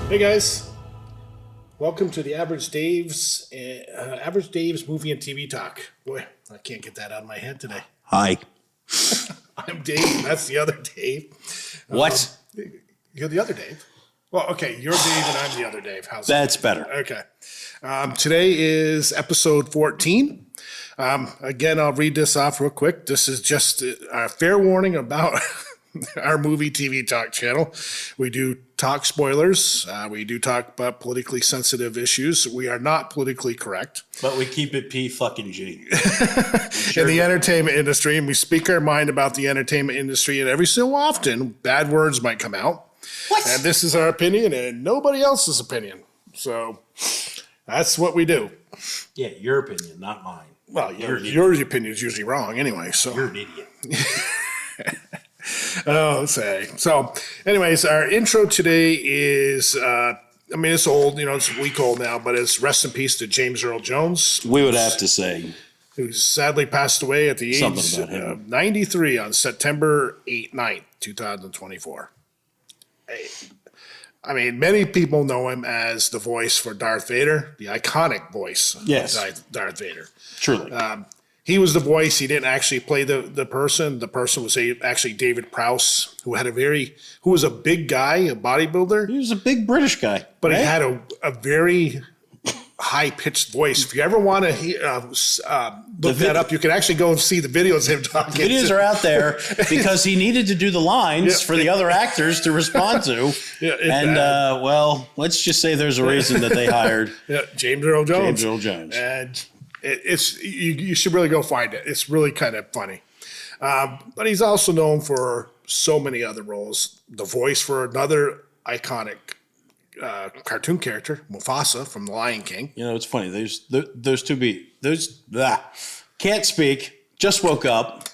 Hey guys, welcome to the Average Dave's Movie and TV Talk. Boy, I can't get that out of my head today. Hi. I'm Dave. That's the other Dave. What? You're the other Dave. Well, okay, you're Dave and I'm the other Dave. How's That's better. Okay. Today is episode 14. Again, I'll read this off real quick. This is just a fair warning about our movie TV talk channel. We do talk spoilers. We do talk about politically sensitive issues. We are not politically correct. But we keep it P-fucking-G. In the entertainment industry, and we speak our mind about the entertainment industry, and every so often, bad words might come out. What? And this is our opinion and nobody else's opinion. So that's what we do. Yeah, your opinion, not mine. Well, your opinion is usually wrong anyway. So You're an idiot. Oh, let's say. So, anyways, our intro today is, it's old, it's a week old now, but it's rest in peace to James Earl Jones. We would have to say. Who sadly passed away at the age of 93 on September 9th, 2024. I mean, many people know him as the voice for Darth Vader, the iconic voice of Darth Vader. Truly. He was the voice. He didn't actually play the person. The person was actually David Prowse, who was a big guy, a bodybuilder. He was a big British guy. But right? He had a very high-pitched voice. If you ever want to look that up, you can actually go and see the videos of him talking. The videos are out there because he needed to do the lines for the other actors to respond to. Let's just say there's a reason that they hired James Earl Jones. And it's you should really go find it. It's really kind of funny. But he's also known for so many other roles. The voice for another iconic cartoon character, Mufasa from The Lion King. It's funny. Can't speak. Just woke up.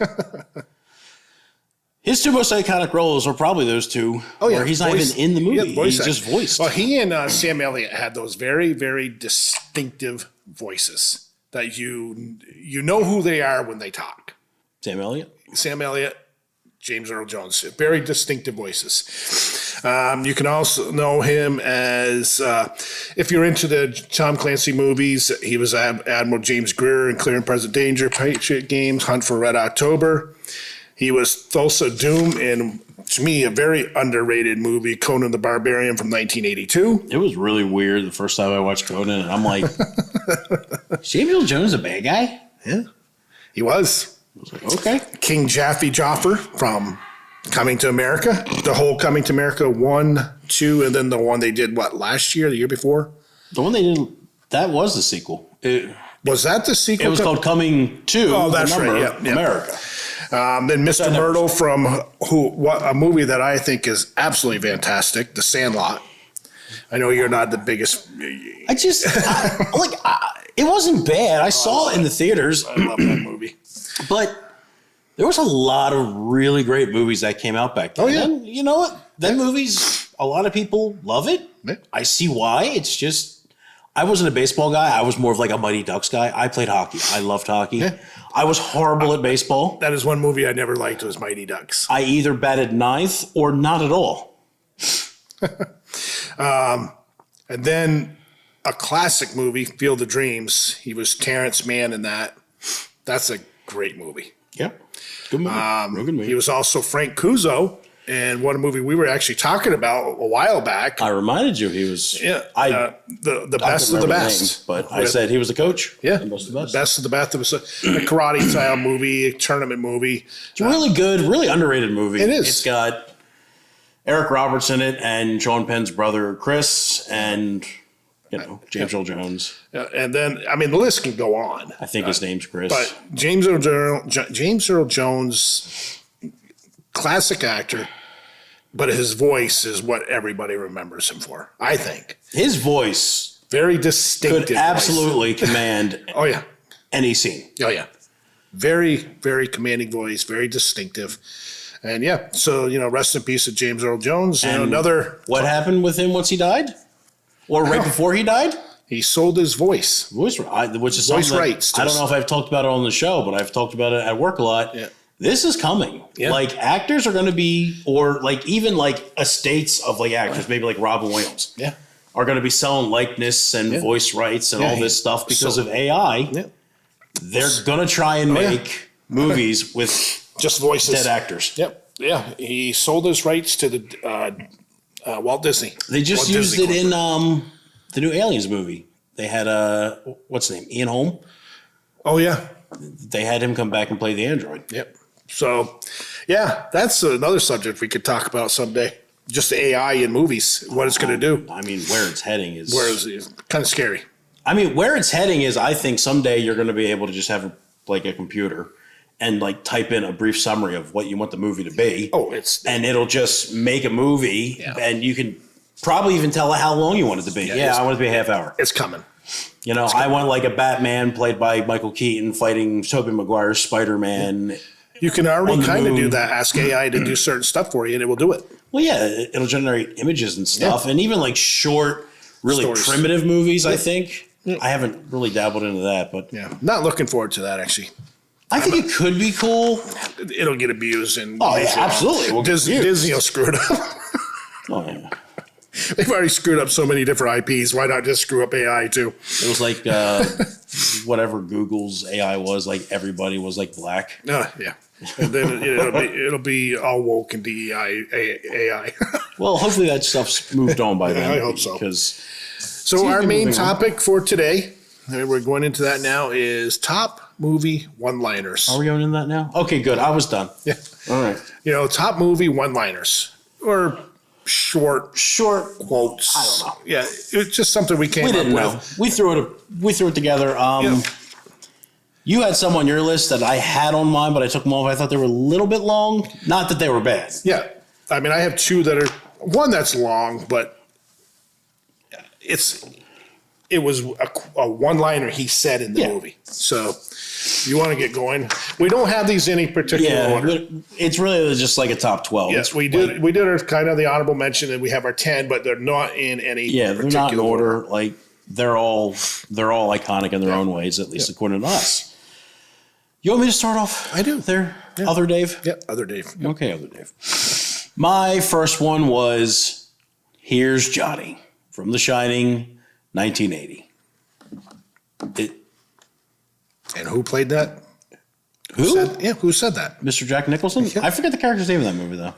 His two most iconic roles are probably those two. Where he's not even in the movie. He's just voiced. Well, he and Sam Elliott had those very, very distinctive voices that you know who they are when they talk. Sam Elliott, James Earl Jones, very distinctive voices. You can also know him as, if you're into the Tom Clancy movies, he was Admiral James Greer in Clear and Present Danger, Patriot Games, Hunt for Red October. He was Thulsa Doom in, to me, a very underrated movie, Conan the Barbarian from 1982. It was really weird the first time I watched Conan, and I'm like, James Earl Jones a bad guy? Yeah, he was. I was like, okay. King Jaffe Joffer from Coming to America. The whole Coming to America 1, 2, and then the one they did, the year before? The one they did, that was the sequel. Was that the sequel? It was called Coming to America. Then Mr. Myrtle from a movie that I think is absolutely fantastic, The Sandlot. I know you're not the biggest. It wasn't bad. I saw it in the theaters. I love that movie. But there was a lot of really great movies that came out back then. Oh, yeah. And you know what? Them movies, a lot of people love it. Yeah. I see why. It's just, I wasn't a baseball guy. I was more of like a Mighty Ducks guy. I played hockey. I loved hockey. Yeah. I was horrible at baseball. That is one movie I never liked was Mighty Ducks. I either batted ninth or not at all. And then a classic movie, Field of Dreams. He was Terrence Mann in that. That's a great movie. Yeah. Good movie. Real good movie. He was also Frank Cuso in one movie we were actually talking about a while back. I reminded you he was the best of the best. But I said he was a coach. Yeah. The best of the best. It was a karate style movie, a tournament movie. It's a really good, really underrated movie. It is. It's got Eric Roberts in it and Sean Penn's brother Chris and James Earl Jones. And then, the list can go on. I think his name's Chris. But James Earl Jones, classic actor, but his voice is what everybody remembers him for, I think. His voice very distinctive. Could absolutely command any scene. Oh, yeah. Very, very commanding voice, very distinctive. And so, rest in peace to James Earl Jones. What happened with him once he died? Or right before he died? He sold his voice. Which is voice rights. I don't know if I've talked about it on the show, but I've talked about it at work a lot. Yeah. this is coming. Yeah. Like actors are going to be, or like even like estates of like actors, maybe like Robin Williams, Yeah. are going to be selling likeness and voice rights and all this stuff because of AI. Yeah. They're going to try and make movies with Just voices. dead actors. Yep. Yeah. He sold his rights to the Walt Disney. They just Walt used Disney it in the new Aliens movie. They had what's his name? Ian Holm. Oh, yeah. They had him come back and play the android. Yep. So, yeah, that's another subject we could talk about someday. Just the AI in movies, what it's going to do. I mean, where it's heading is Kind of scary. I mean, where it's heading is I think someday you're going to be able to just have like a computer and like type in a brief summary of what you want the movie to be. Oh, and it'll just make a movie and you can probably even tell how long you want it to be. Yeah, I want it to be a half hour. It's coming. You know, I want like a Batman played by Michael Keaton fighting Tobey Maguire's Spider-Man. You can already kind of do that. Ask AI to do certain stuff for you, and it will do it. Well, yeah, it'll generate images and stuff, and even like short, really Stories. primitive movies. I think I haven't really dabbled into that, but Yeah, not looking forward to that actually. I think it could be cool. It'll get abused and Oh yeah, absolutely. Well, Disney will screw it up. oh yeah. They've already screwed up so many different IPs. Why not just screw up AI too? It was like whatever Google's AI was. Like everybody was like black. Yeah. And then it'll be all woke and DEI AI. Well, hopefully that stuff's moved on by then. I hope so. Because So our main moving on. topic for today, and we're going into that now, is top movie one-liners. are we going into that now? Okay, good. I was done. Yeah. All right. Top movie one-liners or short quotes. I don't know. Yeah, it's just something we came We up didn't with. know. We threw it together. You had some on your list that I had on mine, but I took them off. I thought they were a little bit long. Not that they were bad. Yeah, I mean, I have two that are one that's long, but it was a one-liner he said in the movie. So you want to get going? We don't have these in any particular order. But it's really just like a top 12. Yes, we did. We did our kind of the honorable mention, and we have our 10, but they're not in any. Yeah, they're particular not in order. Like they're all iconic in their own ways, at least according to us. You want me to start off? I do. There, other Dave. Yeah, other Dave. Okay, other Dave. My first one was "Here's Johnny" from The Shining, 1980. And who played that? Who? Who said that? Mr. Jack Nicholson? Yeah. I forget the character's name in that movie, though.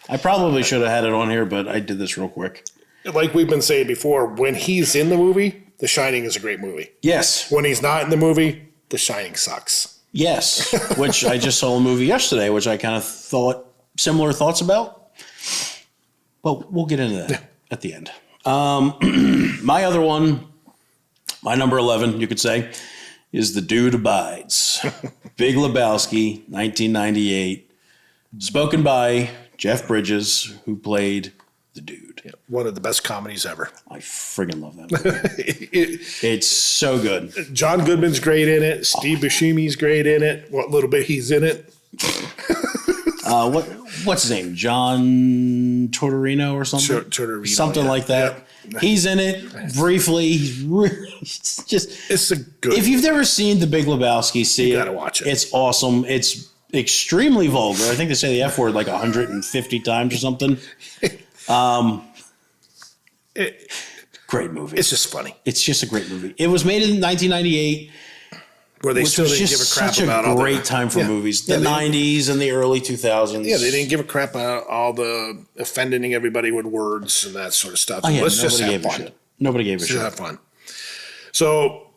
I probably should have had it on here, but I did this real quick. Like we've been saying before, when he's in the movie, The Shining is a great movie. Yes. When he's not in the movie, The Shining sucks. Yes. Which I just saw a movie yesterday, which I kind of thought similar thoughts about. But we'll get into that at the end. My other one, my number 11, you could say, is The Dude Abides. Big Lebowski, 1998. Spoken by Jeff Bridges, who played the dude. One of the best comedies ever. I friggin' love that movie. It's so good. John Goodman's great in it. Steve Buscemi's great in it. What little bit he's in it. What's his name? John Tortorino or something? Tortorino, something like that. Yeah. He's in it briefly. He's really just. It's a good. If you've never seen The Big Lebowski, see You gotta watch it. It's awesome. It's extremely vulgar. I think they say the F word like 150 times or something. Great movie. It's just funny. It's just a great movie. It was made in 1998. Where they Which still was didn't just give a crap such about a all the great time for movies. The 90s and the early 2000s. Yeah, they didn't give a crap about all the offending everybody with words and that sort of stuff. Oh, yeah, Let's just nobody have gave a fun. shit. Nobody gave a Just shit. have fun. So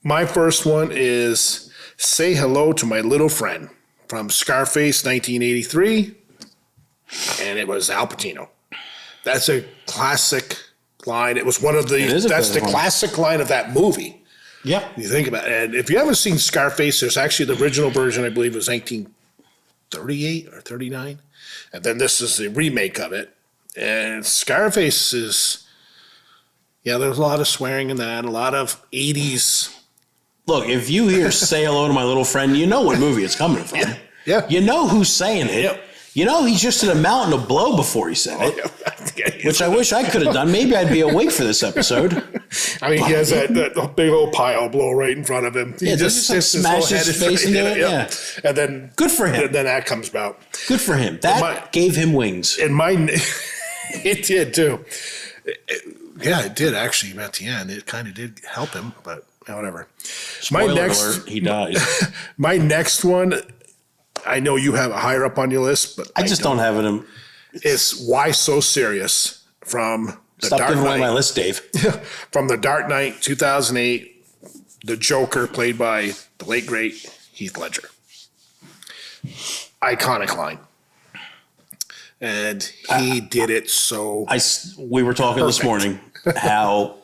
my first one is "Say Hello to My Little Friend" from Scarface, 1983, and it was Al Pacino. That's a classic line. It was one of the. is a That's the classic line. classic line of that movie. Yep. You think about it. And if you haven't seen Scarface, there's actually the original version, I believe, was 1938 or 39. And then this is the remake of it. And Scarface is, there's a lot of swearing in that, a lot of 80s. Look, if you hear "Say Hello to My Little Friend," you know what movie it's coming from. Yeah. You know who's saying it. Yep. You know he's just in a mountain of blow before he said it, which I wish I could have done. Maybe I'd be awake for this episode. I mean, he has that big old pile blow right in front of him. He Yeah, just like smash his face into it. Yeah. And then Good for him. Then that comes about. Good for him. That gave him wings. And mine, it did too. Yeah, it did actually at the end. It kind of did help him, but whatever. Spoiler alert, he dies. My next one, I know you have it higher up on your list, but I just don't have it in. It's Why So Serious from the Stop Dark giving away Knight. my list, Dave. From The Dark Knight, 2008, the Joker played by the late, great Heath Ledger. Iconic line. And he did it so We were talking this morning how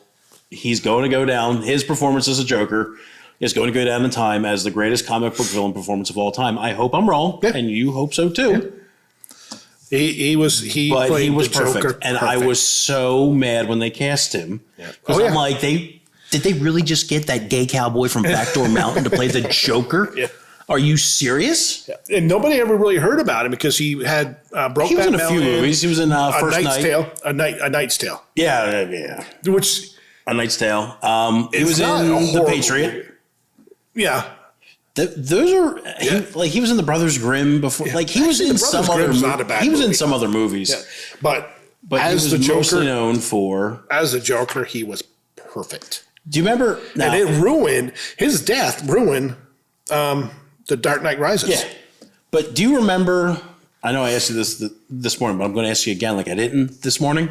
he's going to go down. His performance as a Joker is going to go down in time as the greatest comic book villain performance of all time. I hope I'm wrong, and you hope so too. Yeah. He was But perfect. Joker, and I was so mad when they cast him because I'm like, did they really just get that gay cowboy from Backdoor Mountain to play the Joker? Yeah. Are you serious? Yeah. And nobody ever really heard about him because he had Brokeback He was in a few Mountain, movies. He was in First Night. A Knight's Tale. Yeah. Which A Knight's Tale. He was in The Patriot. Movie. Yeah. Those are he was in the Brothers Grimm before. Yeah. Like he was in some other. He was in some other movies. Yeah. But as he was the Joker, mostly known for as the Joker, he was perfect. Do you remember? And it ruined his death. Ruined the Dark Knight Rises. Yeah. But do you remember? I know I asked you this morning, but I'm going to ask you again, like I didn't this morning.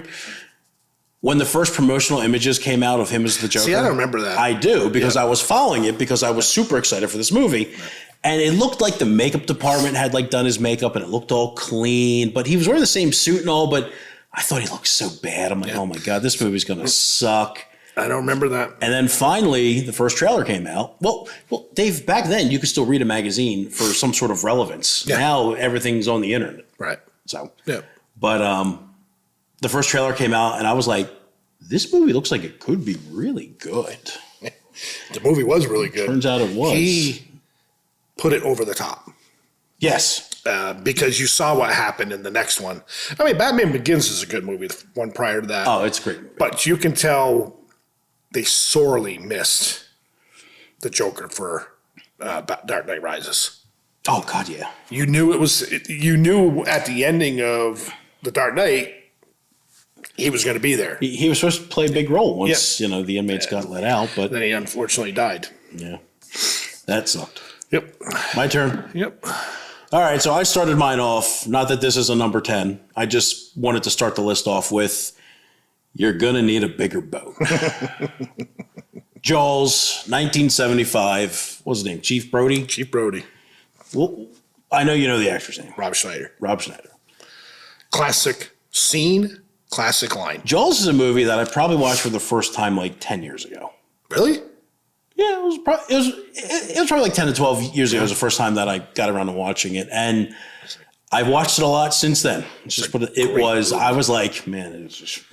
When the first promotional images came out of him as the Joker. See, I don't remember that. I do, because I was following it because I was super excited for this movie. Right. And it looked like the makeup department had like done his makeup and it looked all clean, but he was wearing the same suit and all, but I thought he looked so bad. I'm like, oh my God, this movie's going to suck. I don't remember that. And then finally, the first trailer came out. Well, Dave, back then you could still read a magazine for some sort of relevance. Yeah. Now everything's on the internet. Right. So, but the first trailer came out and I was like, this movie looks like it could be really good. The movie was really good. Turns out it was. He put it over the top. Yes. Because you saw what happened in the next one. I mean, Batman Begins is a good movie, the one prior to that. Oh, it's a great movie. But you can tell they sorely missed the Joker for Dark Knight Rises. Oh, God, yeah. You knew you knew at the ending of The Dark Knight, he was going to be there. He was supposed to play a big role once, the inmates got let out, but then he unfortunately died. Yeah. That sucked. Yep. My turn. Yep. All right, so I started mine off. Not that this is a number 10. I just wanted to start the list off with, you're going to need a bigger boat. Jaws, 1975. What's his name? Chief Brody? Chief Brody. Well, I know you know the actor's name. Rob Schneider. Classic scene, classic line. Jaws is a movie that I probably watched for the first time like 10 years ago. Really? Yeah, it was probably like 10 to 12 years ago. It was the first time that I got around to watching it. And I've watched it a lot since then. I was like, man,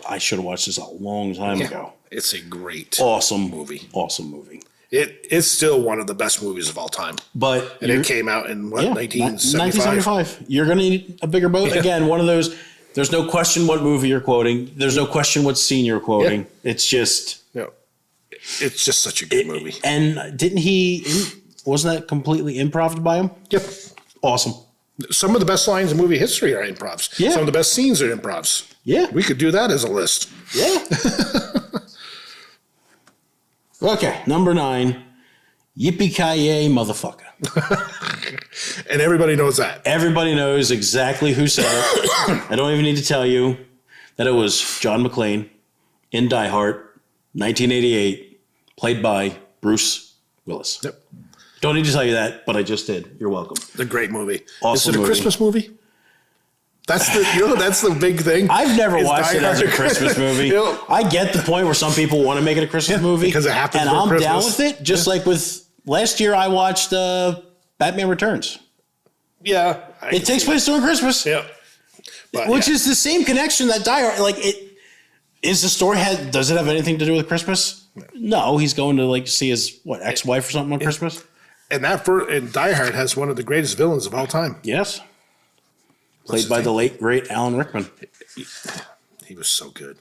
I should have watched this a long time ago. It's a great awesome movie. Awesome movie. It's still one of the best movies of all time. But it came out in 1975? 1975. You're going to need a bigger boat. Yeah. Again, one of those, there's no question what movie you're quoting. There's no question what scene you're quoting. Yeah. It's just... No. It's just such a good movie. And wasn't that completely improv by him? Yep. Awesome. Some of the best lines in movie history are improvs. Yeah. Some of the best scenes are improvs. Yeah. We could do that as a list. Yeah. Okay, number 9. Yippee-ki-yay, motherfucker. And everybody knows that. Everybody knows exactly who said it. I don't even need to tell you that it was John McClane in Die Hard, 1988, played by Bruce Willis. Yep. Don't need to tell you that, but I just did. You're welcome. The great movie. Awesome. Is it a Christmas movie? That's the big thing. I've never watched it as a Christmas movie. I get the point where some people want to make it a Christmas movie because it happens. And I'm down with it. Just like with last year, I watched Batman Returns. Yeah, it takes place during Christmas. Yeah, which is the same connection that Die Hard. Like it is the story does it have anything to do with Christmas? No, he's going to see his ex-wife or something on Christmas. And and Die Hard has one of the greatest villains of all time. Yes. Played by the late, great Alan Rickman. He was so good.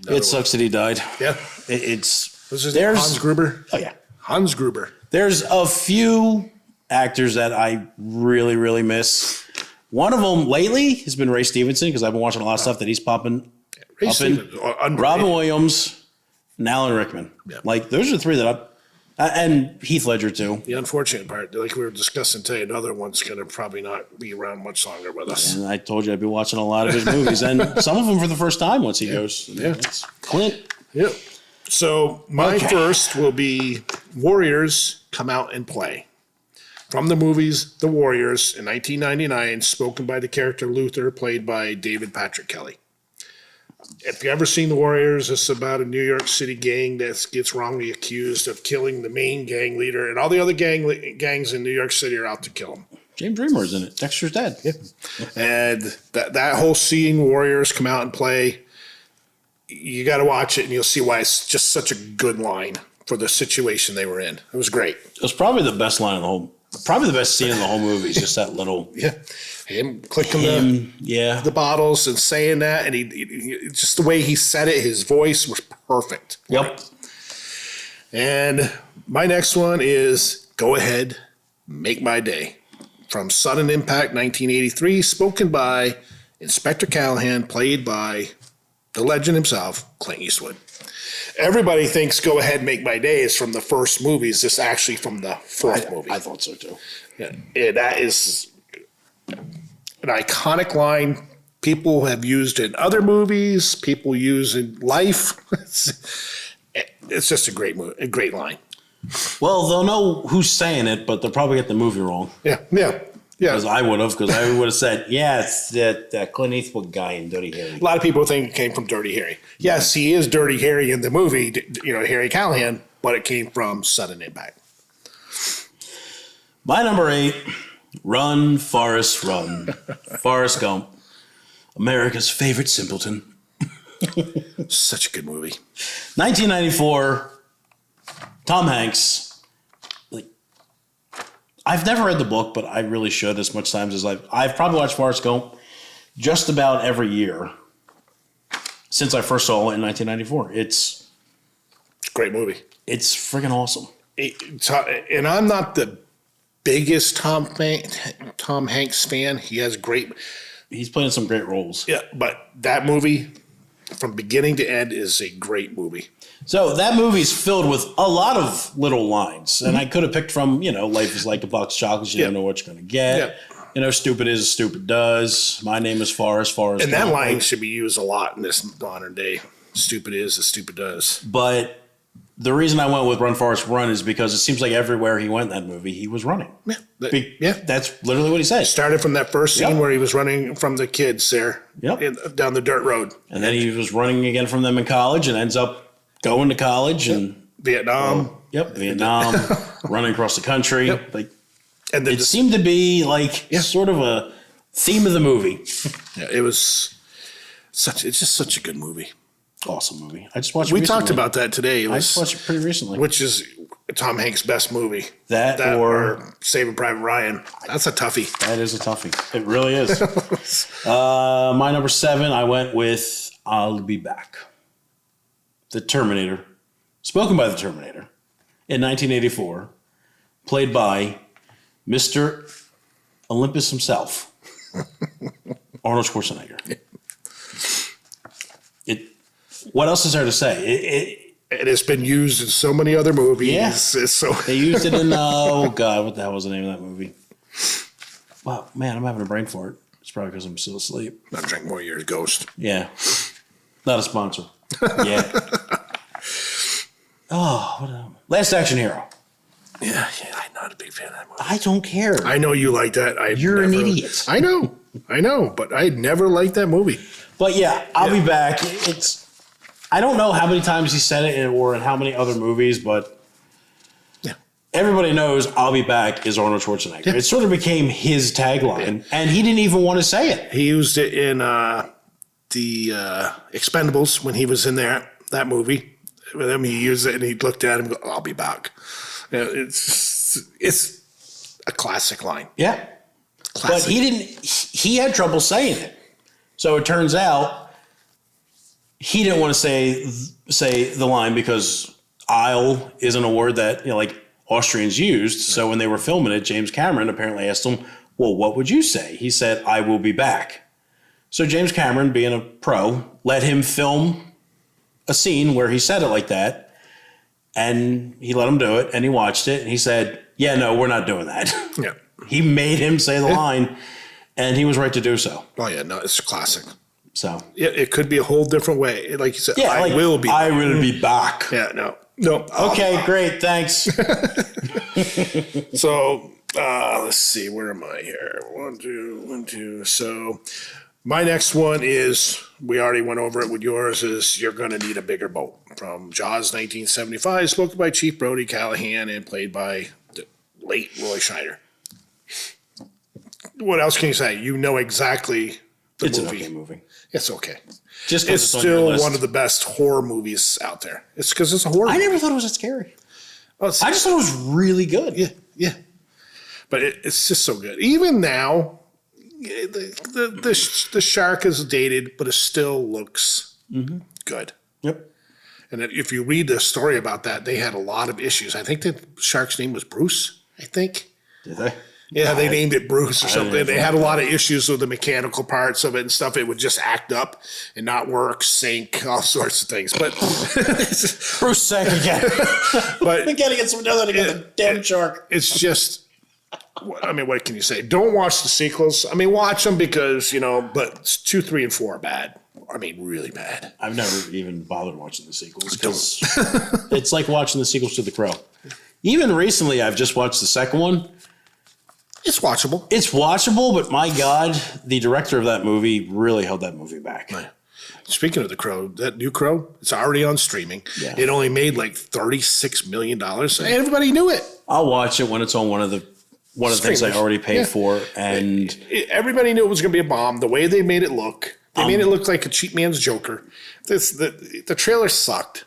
It sucks that he died. Yeah. It's Was his name Hans Gruber? Oh yeah. Hans Gruber. There's a few actors that I really, really miss. One of them lately has been Ray Stevenson because I've been watching a lot of stuff that he's popping. Ray Stevens, Robin Williams and Alan Rickman. Yeah. Like those are the three that and Heath Ledger too. The unfortunate part, like we were discussing today, another one's going to probably not be around much longer with us. And I told you I'd be watching a lot of his movies, and some of them for the first time once he goes. Yeah. It's Clint. Yep. So my first will be Warriors Come Out and Play. From the movies The Warriors in 1999, spoken by the character Luther, played by David Patrick Kelly. If you've ever seen The Warriors, it's about a New York City gang that gets wrongly accused of killing the main gang leader, and all the other gangs in New York City are out to kill him. James Remor's in it. Dexter's dad. Yeah. And that whole scene, Warriors Come Out and Play, you got to watch it and you'll see why it's just such a good line for the situation they were in. It was great. It was probably the best line in the whole, probably the best scene in the whole movie is just that little. Yeah. Him clicking the bottles and saying that, and he just the way he said it, his voice was perfect. Yep. And my next one is Go Ahead, Make My Day. From Sudden Impact 1983, spoken by Inspector Callahan, played by the legend himself, Clint Eastwood. Everybody thinks Go Ahead, Make My Day is from the first movie. Is this actually from the fourth movie? I thought so too. Yeah, that is an iconic line. People have used in other movies. People use in life. It's just a great movie, a great line. Well, they'll know who's saying it, but they'll probably get the movie wrong. Yeah. Because I would have said, yeah, it's that Clint Eastwood guy in Dirty Harry. A lot of people think it came from Dirty Harry. Yes, he is Dirty Harry in the movie, Harry Callahan, but it came from Sudden Impact. My number 8, Run, Forrest, Run. Forrest Gump, America's favorite simpleton. Such a good movie. 1994, Tom Hanks. Like, I've never read the book, but I really should as much times as I've probably watched Forrest Gump just about every year since I first saw it in 1994. It's a great movie. It's freaking awesome. And I'm not the biggest Tom Hanks fan. He's playing some great roles. Yeah, but that movie, from beginning to end, is a great movie. So that movie's filled with a lot of little lines. And I could have picked from, life is like a box of chocolates. You don't know what you're going to get. Yeah. Stupid is, stupid does. My name is Forrest. And that line should be used a lot in this modern day. Stupid is, as stupid does. But the reason I went with Run, Forrest, Run is because it seems like everywhere he went in that movie, he was running. Yeah. That's literally what he said. Started from that first scene where he was running from the kids there down the dirt road. And then he was running again from them in college and ends up going to college and Vietnam. Vietnam, running across the country. Yep. And it seemed to be sort of a theme of the movie. Yeah, it's just such a good movie. Awesome movie. I just watched it We recently. talked about that today. I just watched it pretty recently. Which is Tom Hanks' best movie. That or Saving Private Ryan. That's a toughie. That is a toughie. It really is. My number 7, I went with I'll Be Back. The Terminator, spoken by the Terminator in 1984, played by Mr. Olympus himself, Arnold Schwarzenegger. What else is there to say? It has been used in so many other movies. Yeah. They used it in, what the hell was the name of that movie? Wow, man, I'm having a brain fart. It's probably because I'm still asleep. I've drank more of your Ghost. Yeah. Not a sponsor. Yeah. Last Action Hero. Yeah, I'm not a big fan of that movie. I don't care. I know you like that. You're an idiot. I know, but I never liked that movie. But I'll Be Back. I don't know how many times he said it or in how many other movies, but everybody knows I'll Be Back is Arnold Schwarzenegger. Yeah. It sort of became his tagline, and he didn't even want to say it. He used it in the Expendables when he was in that movie. With him, he used it, and he looked at him and go, I'll be back. It's a classic line. Yeah. Classic. But he had trouble saying it. So it turns out he didn't want to say the line because "I'll" isn't a word that like Austrians used. So when they were filming it, James Cameron apparently asked him, "Well, what would you say?" He said, "I will be back." So James Cameron, being a pro, let him film a scene where he said it like that, and he let him do it, and he watched it, and he said, "Yeah, no, we're not doing that." Yeah. He made him say the line, and he was right to do so. Oh yeah, no, it's classic. So Yeah, it could be a whole different way. Like you said, yeah, I will be. I will be back. Yeah, no. Okay, great, thanks. So let's see, where am I here? One, two. So my next one is, we already went over it with yours, is You're Gonna Need a Bigger Boat, from Jaws 1975, spoken by Chief Brody Callahan and played by the late Roy Scheider. What else can you say? You know exactly the It's movie. an okay movie. It's okay. Just 'cause It's on your still list. one of the best horror movies out there. It's because it's a horror I movie. never thought it was that scary. Oh, it's- I just thought it was really good. Yeah. But it's just so good. Even now, the shark is dated, but it still looks good. Yep. And if you read the story about that, they had a lot of issues. I think the shark's name was Bruce, I think. Did they? Yeah, they named it Bruce or didn't something. They know had a lot of issues with the mechanical parts of it and stuff. It would just act up and not work, sink, all sorts of things. But Bruce sank again. but We gotta get some another to get the damn shark. it's just, I mean, what can you say? Don't watch the sequels. I mean, watch them because, but 2, 3, and 4 are bad. I mean, really bad. I've never even bothered watching the sequels because it's like watching the sequels to The Crow. Even recently, I've just watched the second one. It's watchable. It's watchable, but my God, the director of that movie really held that movie back. Speaking of The Crow, that new Crow, it's already on streaming. Yeah. It only made like $36 million. Everybody knew it. I'll watch it when it's on one of the things I Streamers. already paid Yeah. for, and Everybody knew it was going to be a bomb. The way they made it look, they made it look like a cheap man's Joker. The trailer sucked.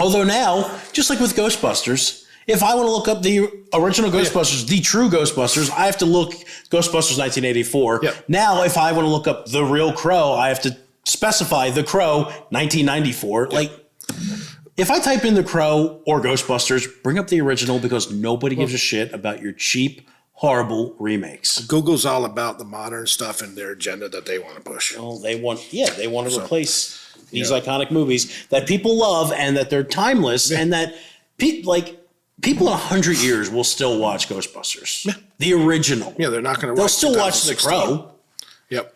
although now, just like with Ghostbusters, if I want to look up the original Ghostbusters, the true Ghostbusters, I have to look Ghostbusters 1984. Yep. Now, if I want to look up the real Crow, I have to specify the Crow 1994. Yep. Like, if I type in the Crow or Ghostbusters, bring up the original because nobody gives a shit about your cheap, horrible remakes. Google's all about the modern stuff and their agenda that they want to push. Well, they want to replace these iconic movies that people love and that they're timeless and that people in 100 years will still watch Ghostbusters. Yeah. The original. Yeah, they're not going to. They'll still watch The Crow. Yep.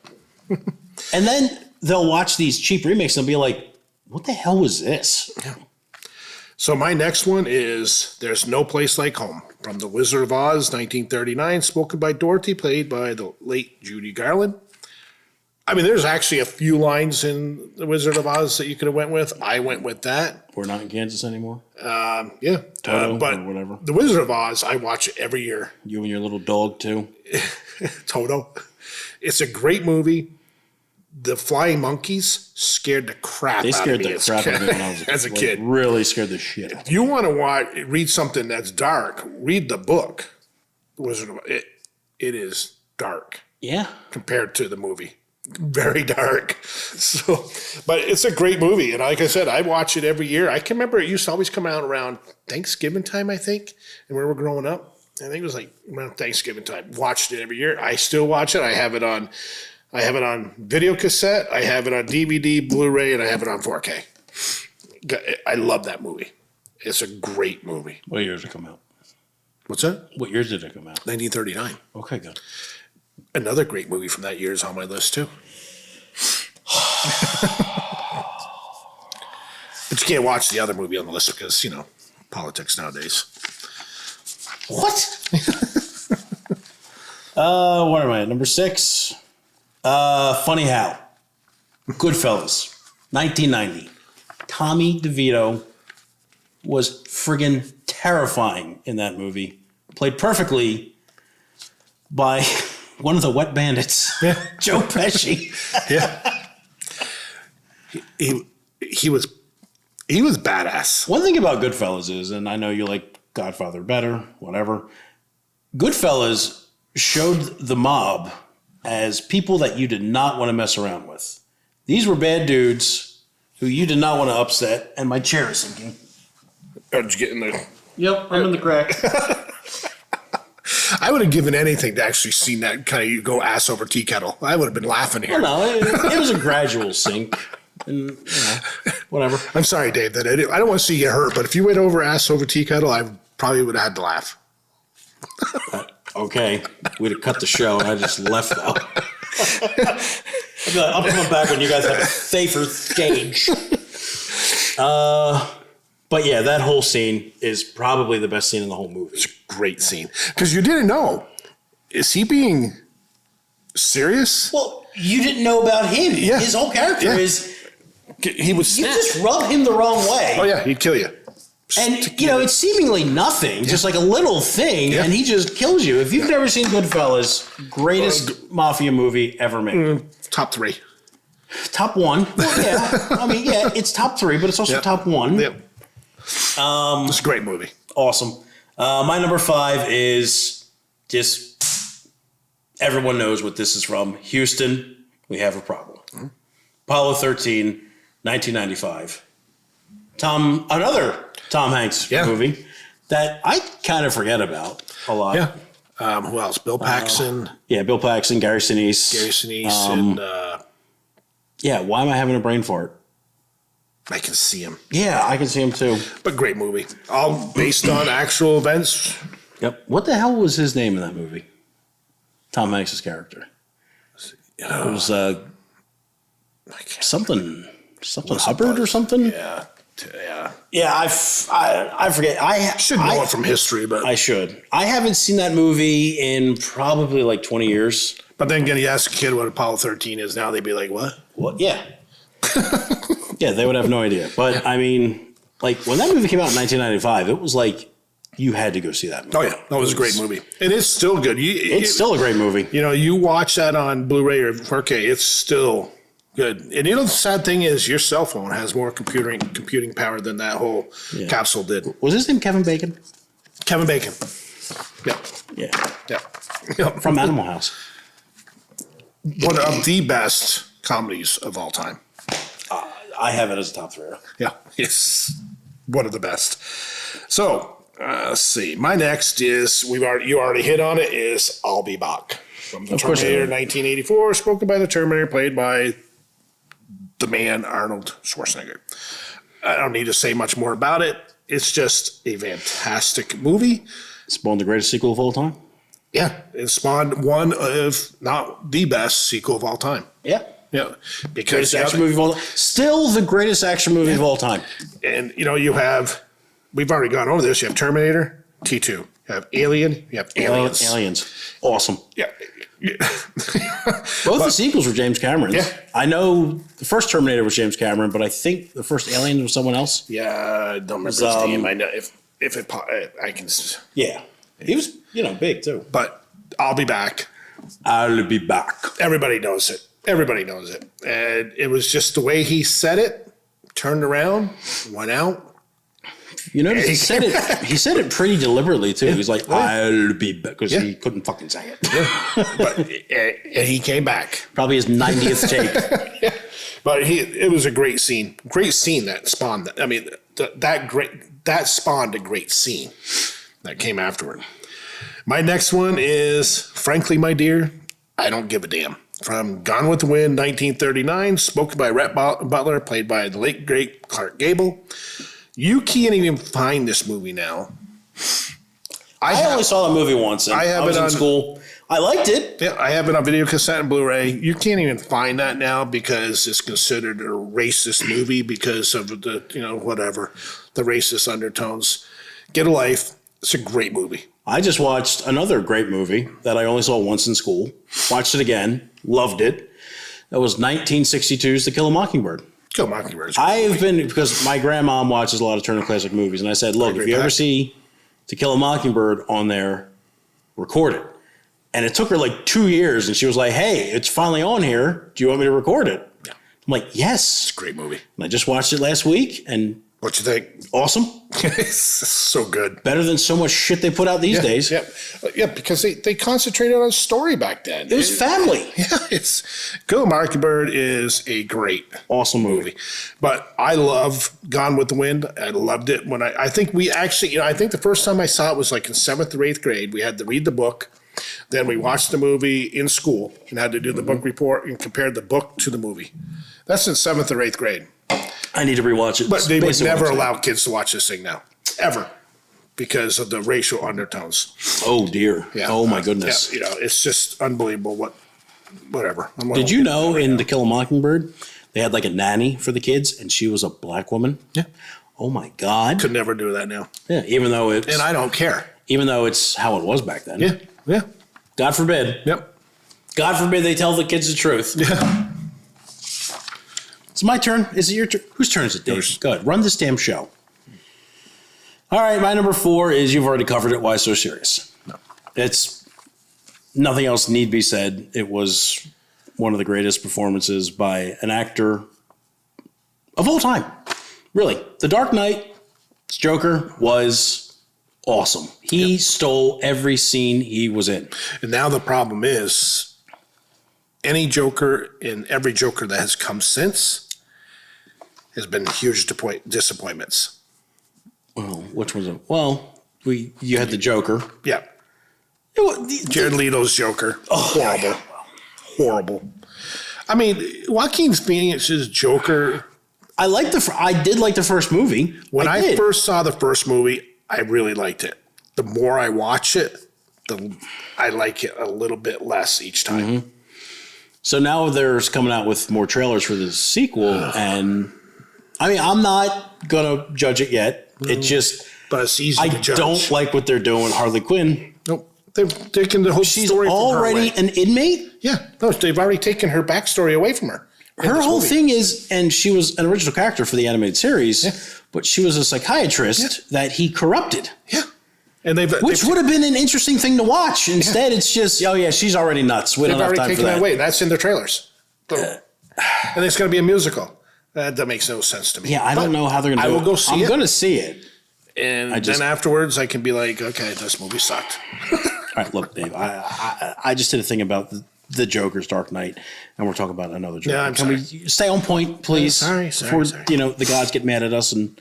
And then they'll watch these cheap remakes and they'll be like, what the hell was this? Yeah. So my next one is There's No Place Like Home, from The Wizard of Oz, 1939, spoken by Dorothy, played by the late Judy Garland. I mean, there's actually a few lines in The Wizard of Oz that you could have went with. I went with that. We're not in Kansas anymore. Yeah. Toto but or whatever. The Wizard of Oz, I watch it every year. You and your little dog too. Toto. It's a great movie. The flying monkeys scared the crap They out of scared me the crap out of me when I was as a kid. Really scared the shit out of me. If you want to read something that's dark, read the book. The Wizard of Oz. It is dark Yeah. compared to the movie. Very dark. So, but it's a great movie. And like I said, I watch it every year. I can remember it used to always come out around Thanksgiving time, I think. And when we were growing up, I think it was like around Thanksgiving time. Watched it every year. I still watch it. I have it on video cassette. I have it on DVD, Blu-ray, and I have it on 4K. I love that movie. It's a great movie. What years did it come out? What's that? What years did it come out? 1939. Okay, good. Another great movie from that year is on my list too. But you can't watch the other movie on the list because, politics nowadays. What? What am I at? Number 6. Funny How. Goodfellas. 1990. Tommy DeVito was friggin' terrifying in that movie. Played perfectly by one of the wet bandits, Joe Pesci. Yeah. He was badass. One thing about Goodfellas is, and I know you like Godfather better, whatever, Goodfellas showed the mob as people that you did not want to mess around with. These were bad dudes who you did not want to upset, and my chair is sinking. Did you get in there? Yep, I'm in the crack. I would have given anything to actually seen that kind of you go ass over tea kettle. I would have been laughing here. Well, no, it was a gradual sink. And, whatever. I'm sorry, Dave, that I don't want to see you hurt, but if you went over ass over tea kettle, I probably would have had to laugh. Okay, we'd have cut the show, and I just left though. I'd be like, I'll come back when you guys have a safer stage. But yeah, that whole scene is probably the best scene in the whole movie. It's a great scene. Because you didn't know. Is he being serious? Well, you didn't know about him. Yeah. His whole character is He was you just rub him the wrong way. Oh, yeah, he'd kill you. And, it's seemingly nothing, just like a little thing, and he just kills you. If you've never seen Goodfellas, greatest mafia movie ever made. Top 3. Top 1. Well, yeah. I mean, yeah, it's top 3, but it's also top 1. Yep. It's a great movie. Awesome. My number 5 is just everyone knows what this is from. Houston, we have a problem. Mm-hmm. Apollo 13, 1995. Another Tom Hanks movie that I kind of forget about a lot. Yeah. Who else? Bill Paxton. Bill Paxton, Gary Sinise. And why am I having a brain fart? I can see him. Yeah, I can see him too. But great movie. All based on actual events. Yep. What the hell was his name in that movie? Tom Hanks' character. It was something Hubbard or something. Yeah. I forget. I should know it from history, but I should. I haven't seen that movie in probably like 20 years. But then again, you ask a kid what Apollo 13 is now, they'd be like, "What? What? Yeah, yeah, they would have no idea. But I mean, like when that movie came out in 1995, it was like you had to go see that movie. Oh yeah, that was a great movie, and it's still good. It's still a great movie. You watch that on Blu-ray or 4K, it's still good. And the sad thing is, your cell phone has more computing power than that whole capsule did. Was his name Kevin Bacon? Kevin Bacon. Yeah. From Animal House. One of the best comedies of all time. I have it as a top 3. Yeah, it's one of the best. So let's see. My next is you already hit on it. Is I'll Be Back from the Terminator 1984, spoken by the Terminator, played by the man Arnold Schwarzenegger. I don't need to say much more about it. It's just a fantastic movie. Spawned the greatest sequel of all time. Yeah, it spawned one of not the best sequel of all time. Yeah. Because greatest action movie of all time. Still the greatest action movie of all time. And we've already gone over this. You have Terminator, T2. You have Alien. You have Aliens. Aliens. Awesome. Yeah. Both the sequels were James Cameron's. Yeah. I know the first Terminator was James Cameron, but I think the first Alien was someone else. Yeah, I don't remember his name. I know I can. Yeah. He was, big too. But I'll Be Back. I'll be back. Everybody knows it. And it was just the way he said it, turned around, went out. He said it pretty deliberately too. He's like, I'll be back, because he couldn't fucking say it. But and he came back. Probably his 90th take. But it was a great scene. Great scene that spawned that. I mean, that spawned a great scene that came afterward. My next one is, Frankly, My Dear, I Don't Give a Damn. From Gone with the Wind, 1939, spoken by Rhett Butler, played by the late, great Clark Gable. You can't even find this movie now. I only saw the movie once. And I was in school. I liked it. Yeah, I have it on video cassette and Blu-ray. You can't even find that now because it's considered a racist movie because of the, the racist undertones. Get a life. It's a great movie. I just watched another great movie that I only saw once in school. Watched it again. Loved it. That was 1962's To Kill a Mockingbird. Kill a Mockingbird. Because my grandma watches a lot of Turner Classic Movies, and I said, look, if you ever see To Kill a Mockingbird on there, record it. And it took her like 2 years, and she was like, hey, it's finally on here. Do you want me to record it? Yeah. I'm like, yes. It's a great movie. And I just watched it last week, and What you think? Awesome. It's so good. Better than so much shit they put out these days. Yeah, because they concentrated on a story back then. It was family. Yeah, it's Go Mockingbird is a great, awesome movie. But I love Gone with the Wind. I loved it when I think we actually, I think the first time I saw it was like in 7th or 8th grade. We had to read the book. Then we watched the movie in school and had to do the book report and compare the book to the movie. That's in 7th or 8th grade. I need to rewatch it. But they would never allow kids to watch this thing now. Ever. Because of the racial undertones. Oh, dear. Yeah. Oh, my goodness. Yeah, it's just unbelievable whatever. Did you know in To Kill a Mockingbird, they had like a nanny for the kids, and she was a black woman? Yeah. Oh, my God. Could never do that now. Yeah, even though it's... And I don't care. Even though it's how it was back then. Yeah, yeah. God forbid. Yep. God forbid they tell the kids the truth. Yeah. It's my turn. Is it your turn? Whose turn is it, Dave? Yours. Go ahead. Run this damn show. All right, my number 4 is, you've already covered it, Why So Serious? No. It's nothing else need be said. It was one of the greatest performances by an actor of all time. Really. The Dark Knight's Joker was awesome. He stole every scene he was in. And now the problem is any Joker and every Joker that has come since has been huge disappointments. Well, which was it? Well, you had the Joker. Yeah. Jared Leto's Joker. Horrible. Horrible. I mean, Joaquin Phoenix's Joker. I did like the first movie. When I first saw the first movie, I really liked it. The more I watch it, I like it a little bit less each time. Mm-hmm. So now there's coming out with more trailers for the sequel, and I mean, I'm not gonna judge it yet. It just, but it's easy to judge. I don't like what they're doing with Harley Quinn. Nope. They've taken the whole story from her already away. an inmate? Yeah. No, they've already taken her backstory away from her. Her whole thing is, and she was an original character for the animated series, but she was a psychiatrist that he corrupted. Yeah. And Which would have been an interesting thing to watch. Instead, it's just, oh yeah, she's already nuts. We don't have time for that. Away. That's in the trailers. And it's going to be a musical. That makes no sense to me. Yeah, I don't know how they're going to do it. I will go see it. I'm going to see it. And then afterwards, I can be like, okay, this movie sucked. All right, look, Dave, I just did a thing about the Joker's Dark Knight, and we're talking about another Joker. Yeah, Can we stay on point, please? Sorry. Before, the gods get mad at us and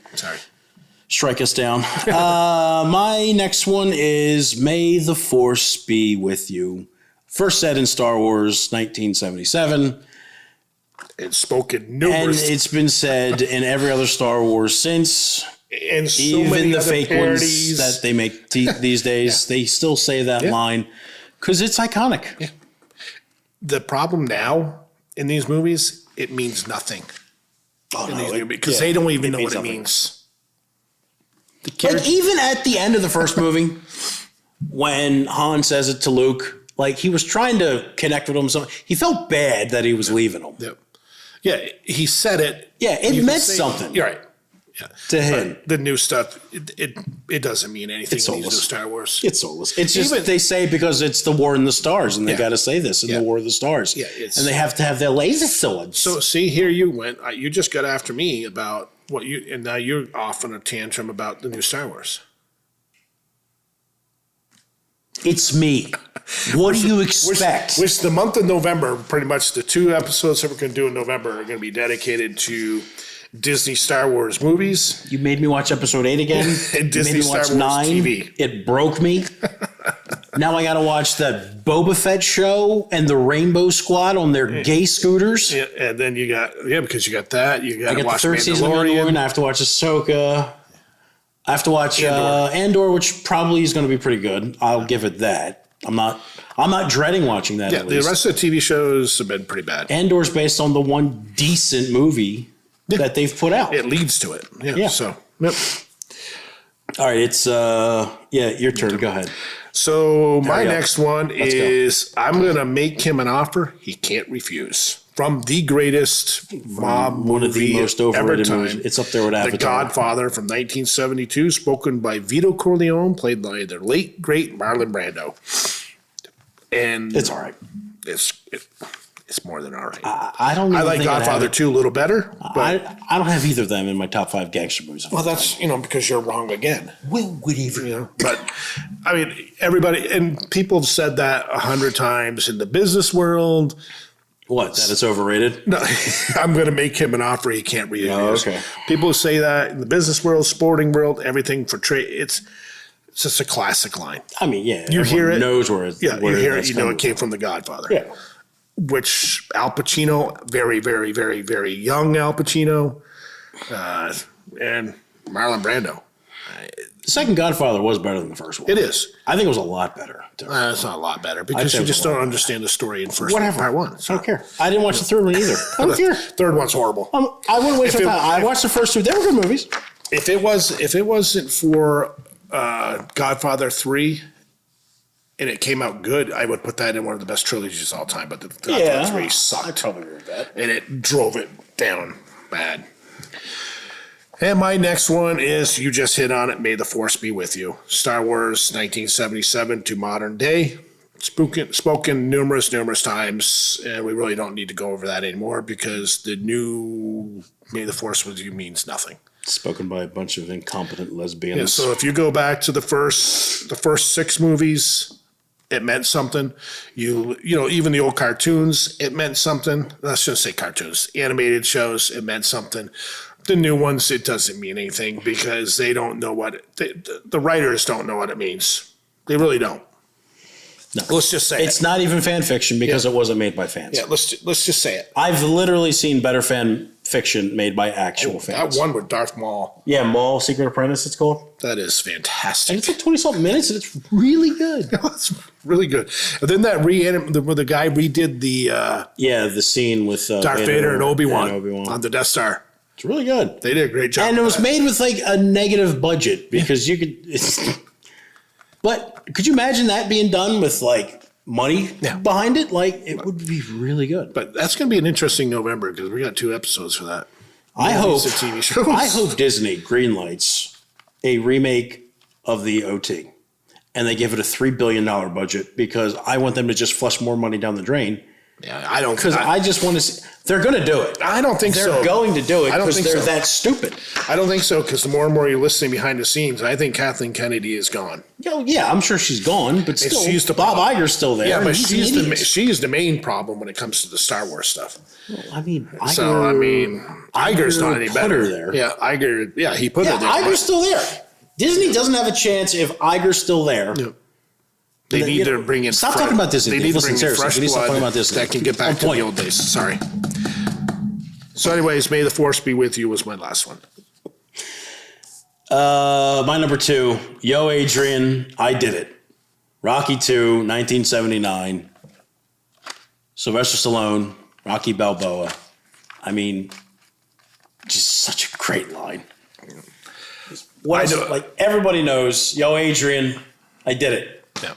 strike us down. My next one is May the Force Be With You. First said in Star Wars, 1977. It's spoken numerous. And it's been said in every other Star Wars since. And so even many the other fake parodies. ones that they make these days, they still say that line because it's iconic. Yeah. The problem now in these movies, it means nothing. Because they don't even know what it means. Like even at the end of the first movie, when Han says it to Luke, like he was trying to connect with him, so he felt bad that he was leaving him. Yep. Yeah, he said it. Yeah, it meant something. You're right. Yeah. To him. But the new stuff, it doesn't mean anything in these new Star Wars. It's soulless. It's just they say because it's the War in the Stars, and they got to say this in the War of the Stars. Yeah, and they have to have their laser swords. So see, here you went. You just got after me about what and now you're off on a tantrum about the new Star Wars. It's me. What do you expect? Which the month of November, pretty much the 2 episodes that we're going to do in November are going to be dedicated to Disney Star Wars movies. You made me watch episode 8 again. And Disney Star Wars 9. TV. It broke me. Now I got to watch the Boba Fett show and the Rainbow Squad on their gay scooters. Yeah, and then you got because you got that. You got to watch the 3rd season of Mandalorian. I have to watch Ahsoka. I have to watch Andor, which probably is going to be pretty good. I'll give it that. I'm not dreading watching that. Yeah, the rest of the TV shows have been pretty bad. Andor's based on the one decent movie that they've put out. It leads to it. Yeah. So, yep. All right, it's your turn. Go ahead. So my next one is I'm going to make him an offer he can't refuse. From the greatest mob one movie of the most overrated ever movies. It's up there with Avatar. The Godfather from 1972, spoken by Vito Corleone, played by the late great Marlon Brando. And it's all right. it's more than all right. I don't. Even I like think I'd have Godfather it. 2 a little better, but I don't have either of them in my top 5 gangster movies. well, that's because you're wrong again. Well, whatever. But I mean, everybody and people have said that 100 times in the business world. What? That it's overrated? No, I'm going to make him an offer he can't refuse. Oh, okay. People say that in the business world, sporting world, everything for trade. It's just a classic line. I mean, yeah. You hear it. Knows where it's. Yeah, where you hear it. that's You know coming it came from The Godfather. Yeah. Which Al Pacino, very, very, very, very young Al Pacino, and Marlon Brando. The second Godfather was better than the first one. It is. I think it was a lot better. It's not a lot better because say you it was just a lot don't understand the story in first Whatever. part one. I don't care. I didn't watch the third one either. I don't care. Third one's horrible. I wouldn't waste my If it- time. I watched the first two. They were good movies. If it wasn't for Godfather 3 and it came out good, I would put that in one of the best trilogies of all time. But the Godfather 3 I sucked. probably agree with that. And it drove it down bad. And my next one is, you just hit on it, May the Force Be With You. Star Wars 1977 to modern day. Spoken numerous times, and we really don't need to go over that anymore because the new May the Force With You means nothing. Spoken by a bunch of incompetent lesbians. Yeah, so if you go back to the first 6 movies, it meant something. You know, even the old cartoons, it meant something. Let's just say cartoons, animated shows, it meant something. The new ones, it doesn't mean anything because they don't know the writers don't know what it means. They really don't. No. Let's just say It's not even fan fiction because it wasn't made by fans. Yeah, let's just say it. I've literally seen better fan fiction made by actual fans. That one with Darth Maul, Yeah, Maul, Secret Apprentice, it's called. that is And fantastic. it's like 20-something minutes, and it's really good. It's really good. And then that where the guy redid the Yeah, the scene with Darth Vader and Obi-Wan on the Death Star. It's really good. They did a great job. And it with was that. made with like a negative budget because you could. But could you imagine that being done with like money behind it? Like it would be really good. But that's going to be an interesting November because we got 2 episodes for that. I hope. Movies and TV shows. I hope Disney greenlights a remake of the OT, and they give it a $3 billion budget because I want them to just flush more money down the drain. Yeah, I don't. Because I just want to see. They're going to do it. I don't think They're so. going to do it I don't because think they're so. that stupid. I don't think so because the more and more you're listening behind the scenes, I think Kathleen Kennedy is gone. Yeah, I'm sure she's gone, but still, she's the Bob problem. Iger's still there. Yeah, and but he's an idiot. she's the main problem when it comes to the Star Wars stuff. I mean, Iger's not any put better. her there. Yeah, Iger. Yeah, he put Yeah, her there. Iger's still there. Disney doesn't have a chance if Iger's still there. Yeah. They need to bring in. Stop talking about Disney. They need to Listen, bring in seriously, fresh we need to stop blood talking about Disney. that can get back On to the point. old days. Sorry. So, anyways, May the Force Be With You was my last one. My number 2, Yo Adrian, I Did It. Rocky 2, 1979. Sylvester Stallone, Rocky Balboa. I mean, just such a great line. What else? Like everybody knows, Yo Adrian, I did it. Yeah.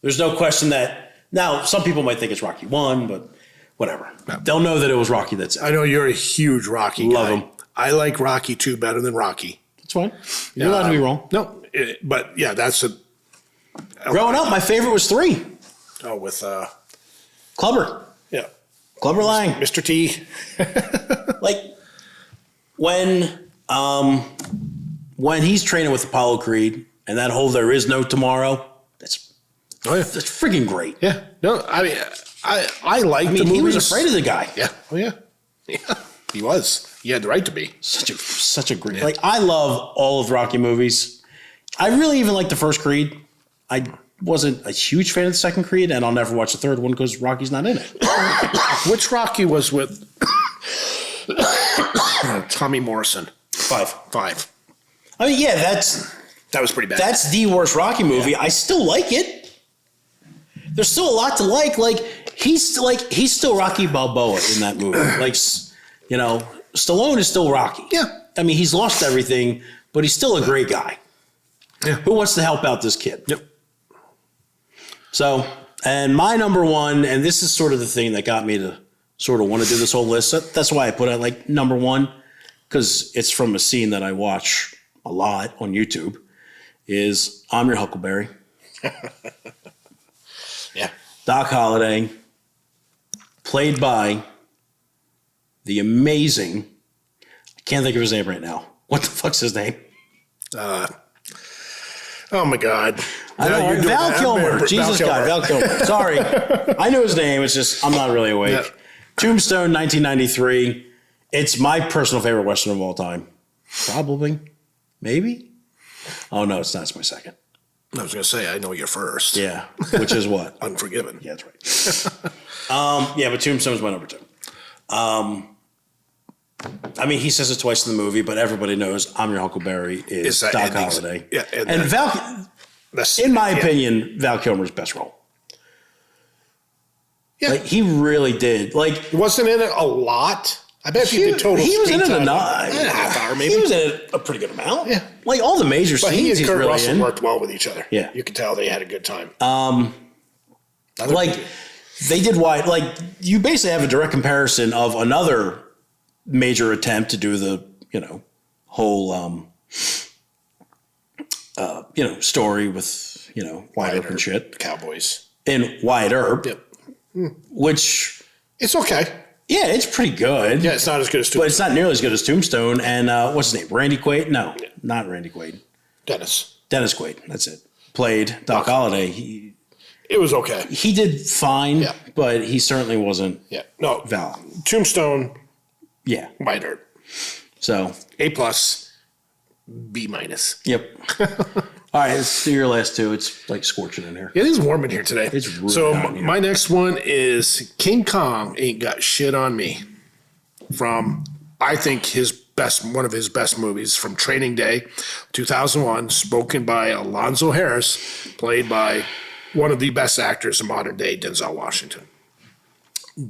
There's no question that. Now, some people might think it's Rocky 1, but whatever. Yeah. They'll know that it was Rocky. That's it. I know you're a huge Rocky guy. Love him. I like Rocky 2 better than Rocky. It's fine. You're allowed to be wrong. No, but yeah, that's a. Growing up, my favorite was 3. Oh, with Clubber. yeah, Clubber Lang. Mr. T. Like when he's training with Apollo Creed and that whole "there is no tomorrow," that's Oh yeah, freaking great. yeah. No, I mean, I like the I mean, movies. he was afraid of the guy. Yeah. Oh yeah. Yeah. He was. He had the right to be. Such a great. Like I love all of the Rocky movies. I really even like the first Creed. I wasn't a huge fan of the second Creed, and I'll never watch the third one because Rocky's not in it. Which Rocky was with Tommy Morrison? 5. I mean, yeah, That was pretty bad. that's the worst Rocky movie. I still like it. There's still a lot to like. He's still Rocky Balboa in that movie. You know, Stallone is still Rocky. Yeah. I mean, he's lost everything, but he's still a great guy. Yeah. Who wants to help out this kid? Yep. So, and my number 1, and this is sort of the thing that got me to sort of want to do this whole list. That's why I put it like number 1, because it's from a scene that I watch a lot on YouTube, is I'm Your Huckleberry. Yeah. Doc Holliday played by the amazing, I can't think of his name right now. What the fuck's his name? Oh my God. I know, You're Val doing that. Kilmer. Jesus God, Val Kilmer. Sorry. I know his name. It's just, I'm not really awake. Yeah. Tombstone, 1993. It's my personal favorite Western of all time. Probably. Maybe. Oh, no, it's not. It's my second. I was going to say, I know you're first. Yeah. Which is what? Unforgiven. Yeah, that's right. Yeah, but Tombstone's my number 2. I mean, he says it twice in the movie, but everybody knows I'm Your Huckleberry is that Doc ending? Holliday. Yeah, and Val, in my opinion, Val Kilmer's best role. Yeah. Like, he really did. Like, He wasn't in it a lot. I bet if you did total he was in it screen a time, half hour maybe. He was in it a pretty good amount. Yeah. Like, all the major But he scenes and he's Kurt really Russell in. worked well with each other. Yeah. You could tell they had a good time. Like, they did wide. Like, you basically have a direct comparison of another major attempt to do the, whole, story with, wide open shit. Cowboys. In Wyatt Earp. Yep. Which, It's okay. yeah, it's pretty good. Yeah, it's not as good as But it's not nearly as good as Tombstone. And what's his name? Randy Quaid? No, not Randy Quaid. Dennis. Dennis Quaid. That's it. Played Doc Holliday. It was okay. He did fine, Yeah. but he certainly wasn't Yeah. No. Val. Tombstone, Yeah. White Earp. So, A+, B-. yep. All right, let's do your last 2. It's like scorching in here. It is warm in here today. It's really so hot in here. my next one is King Kong Ain't Got Shit on Me, from I think one of his best movies, from Training Day, 2001, spoken by Alonzo Harris, played by one of the best actors in modern day, Denzel Washington.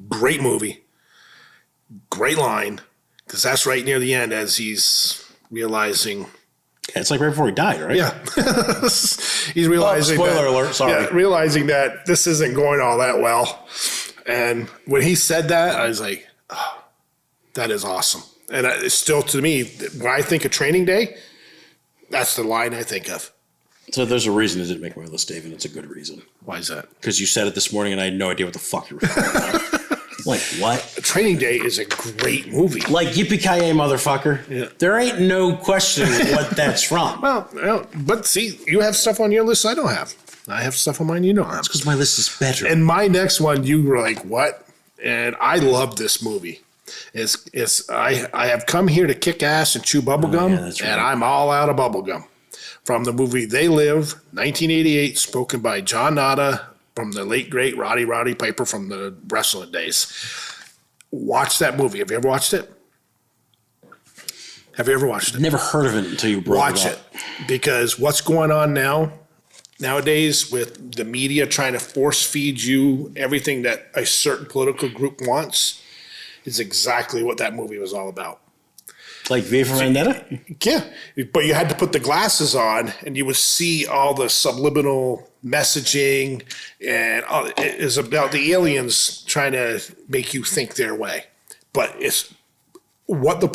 Great movie, great line, because that's right near the end as he's realizing. Yeah, it's like right before he died, right? Yeah. He's realizing spoiler alert, sorry. Yeah, realizing that this isn't going all that well. And when he said that, I was like, oh, that is awesome. And it's still, to me, when I think of Training Day, that's the line I think of. So there's a reason it didn't make my list, Dave, and it's a good reason. Why is that? Because you said it this morning and I had no idea what the fuck you were talking about. Like, what? Training Day is a great movie. Like, yippee-ki-yay, motherfucker. Yeah. There ain't no questioning what that's from. Well, but see, you have stuff on your list I don't have. I have stuff on mine you don't have. Because my list is better. And my next one, you were like, what? And I love this movie. I have come here to kick ass and chew bubblegum, that's right. and I'm all out of bubblegum. From the movie They Live, 1988, spoken by John Nada, from the late, great Roddy Piper from the wrestling days. Watch that movie. Have you ever watched it? Have you ever watched it? Never heard of it until you brought Watch it it. up. Because what's going on nowadays with the media trying to force feed you everything that a certain political group wants is exactly what that movie was all about. Like V for Vendetta? Yeah, but you had to put the glasses on and you would see all the subliminal messaging, and it is about the aliens trying to make you think their way. But it's what the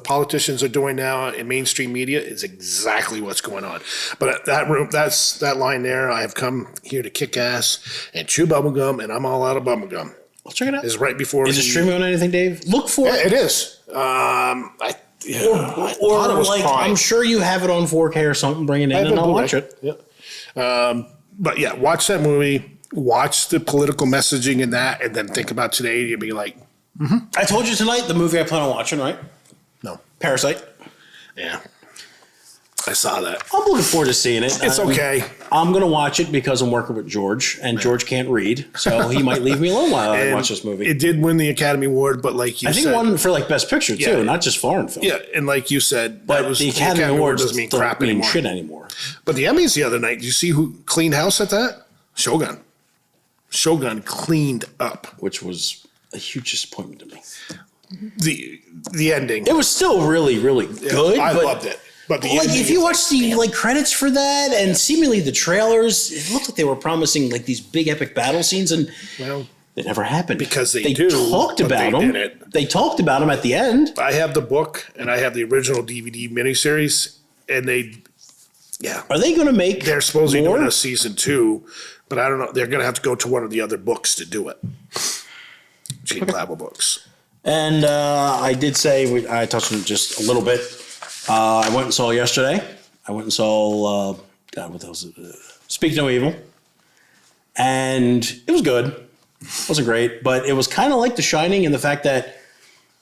politicians are doing now in mainstream media is exactly what's going on. But that line there, I have come here to kick ass and chew bubblegum, and I'm all out of bubblegum. I'll check it out. Is right before Is it streaming on anything, Dave? Look for Yeah, it. it is. I thought it was like, Prime. I'm sure you have it on 4K or something. Bring it in and I'll watch it. Yeah. But yeah, watch that movie. Watch the political messaging in that, and then think about today. You'd be like, I told you tonight the movie I plan on watching, right? no, Parasite. yeah, I saw that. I'm looking forward to seeing it. It's okay. I'm going to watch it because I'm working with George, and George can't read, so he might leave me alone while I And watch this movie. It did win the Academy Award, but like you I think said, one for like Best Picture too, Yeah. not just foreign film. yeah, and like you said, But that was the Academy Awards doesn't mean don't crap mean anymore. shit anymore. But the Emmys the other night, did you see who cleaned house at that? Shogun. Shogun cleaned up Which was a huge disappointment to me. the ending. It was still really, really good. I but loved it. But the like ending if you is watch the like credits for that and seemingly the trailers, it looked like they were promising like these big epic battle scenes, and well, it never happened Because they do, talked but about they them. didn't. They talked about them at the end. I have the book and I have the original DVD miniseries, and Are they going to make? they're supposedly more? doing a season 2, but I don't know. They're going to have to go to one of the other books to do it. Gene Clavel books. And I did say, I touched on it just a little bit. I went and saw yesterday. I went and saw, God, what the hell is it? Speak No Evil. And it was good. It wasn't great, but it was kind of like The Shining in the fact that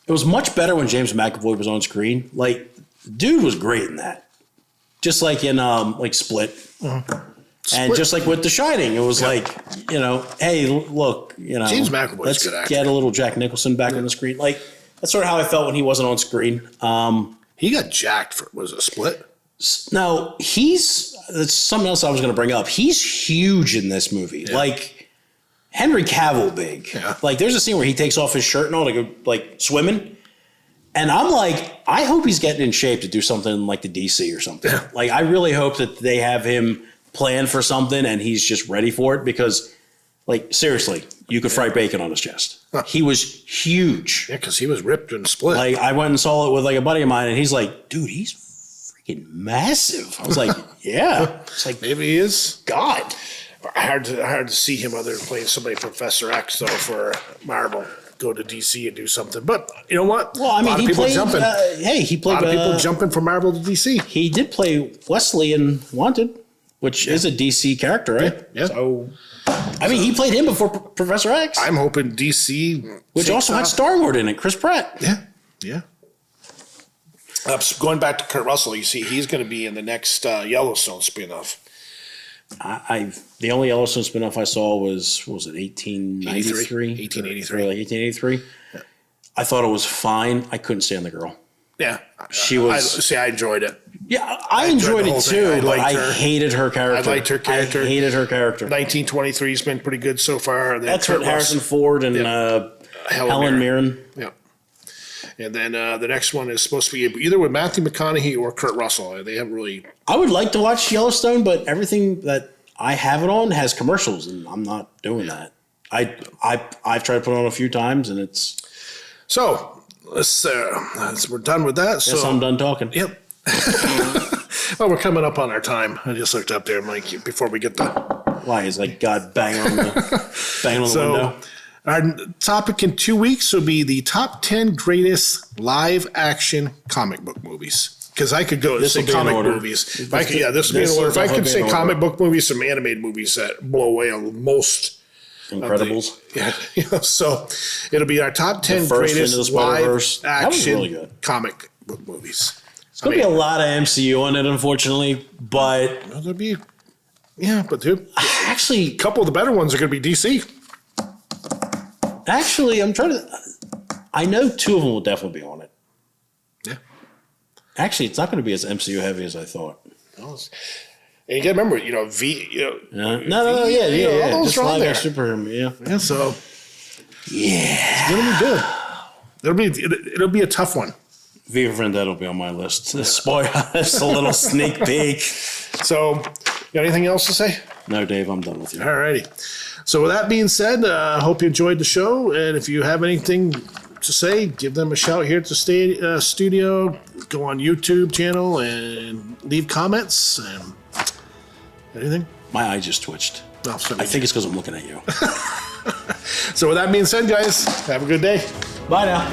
it was much better when James McAvoy was on screen. Like, dude was great in that. Just like in like Split. And just like with The Shining, it was like, hey, look, James McAvoy's let's good actor. get a little Jack Nicholson back on the screen. Like, that's sort of how I felt when he wasn't on screen. He got jacked for, was it Split? No, that's something else I was going to bring up. He's huge in this movie. Yeah. Like, Henry Cavill big. Yeah. Like, there's a scene where he takes off his shirt and all to go, like, swimming. And I'm like, I hope he's getting in shape to do something like the DC or something. Yeah. Like, I really hope that they have him plan for something and he's just ready for it because, like, seriously, you could fry bacon on his chest. Huh. He was huge. Yeah, because he was ripped and split. Like, I went and saw it with, like, a buddy of mine, and he's like, dude, he's freaking massive. I was like, yeah. It's like, maybe he is. God. Hard to see him other than playing somebody Professor X, though, for Marvel. Go to DC and do something. But you know what? Well, I mean, he played, he played. A lot of people jumping from Marvel to DC. He did play Wesley in Wanted, which is a DC character, right? Yeah. So, I mean, he played him before Professor X. I'm hoping DC. Which also had Star-Lord in it, Chris Pratt. Yeah. Going back to Kurt Russell, you see, he's going to be in the next Yellowstone spinoff. The only Yellowstone spinoff I saw was 1893? 1883. Like 1883. Yeah. I thought it was fine. I couldn't stand the girl. Yeah. She was. I enjoyed it. Yeah, I enjoyed it too, but I hated her character. I liked her character. I hated her character. 1923 has been pretty good so far. That's what Harrison Ford and Helen Mirren. Yeah. And then the next one is supposed to be either with Matthew McConaughey or Kurt Russell. They haven't really. I would like to watch Yellowstone, but everything that I have it on has commercials, and I'm not doing that. I've tried to put it on a few times, and it's. So we're done with that. Guess I'm done talking. Yep. Well, we're coming up on our time. I just looked up there, Mike, before we get the. Why is like God banging on the window? Our topic in 2 weeks will be the top 10 greatest live action comic book movies. Because I could go and say comic movies. This will be in order. If I could say comic book movies, some animated movies that blow away on most. Incredibles. So it'll be our top 10 greatest live action comic book movies. It's going to be a lot of MCU on it, unfortunately, but. Well, there'll be. Yeah, but dude. Actually. A couple of the better ones are going to be DC. Actually, I'm trying to. I know two of them will definitely be on it. Yeah. Actually, it's not going to be as MCU heavy as I thought. And you got to remember, No, all those just are on there. Yeah. So. Yeah. It's going to be good. It'll be a tough one. V for Vendetta will be on my list. Spoiler, it's a little sneak peek. So, got anything else to say? No, Dave, I'm done with you. All righty. So with that being said, I hope you enjoyed the show. And if you have anything to say, give them a shout here at the studio. Go on YouTube channel and leave comments. And anything? My eye just twitched. Oh, I think it's because I'm looking at you. So with that being said, guys, have a good day. Bye now.